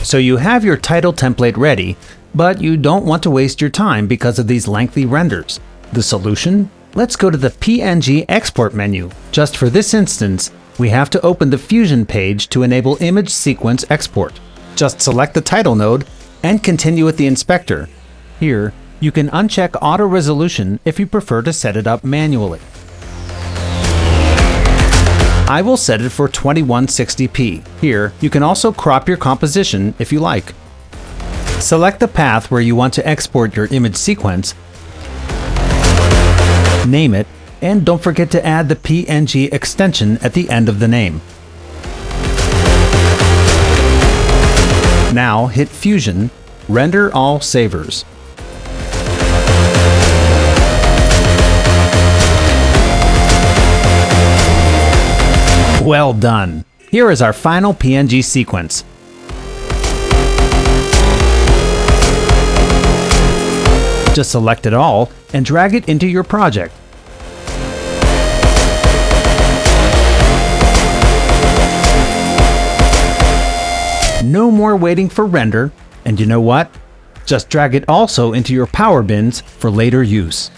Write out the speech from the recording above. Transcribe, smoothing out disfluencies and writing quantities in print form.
So you have your title template ready, but you don't want to waste your time because of these lengthy renders. The solution? Let's go to the PNG export menu. Just for this instance, we have to open the Fusion page to enable image sequence export. Just select the title node and continue with the inspector. Here, you can uncheck auto resolution if you prefer to set it up manually. I will set it for 2160p. Here, you can also crop your composition if you like. Select the path where you want to export your image sequence, name it, and don't forget to add the PNG extension at the end of the name. Now hit Fusion, Render All Savers. Well done! Here is our final PNG sequence. Just select it all and drag it into your project. No more waiting for render, and you know what? Just drag it also into your power bins for later use.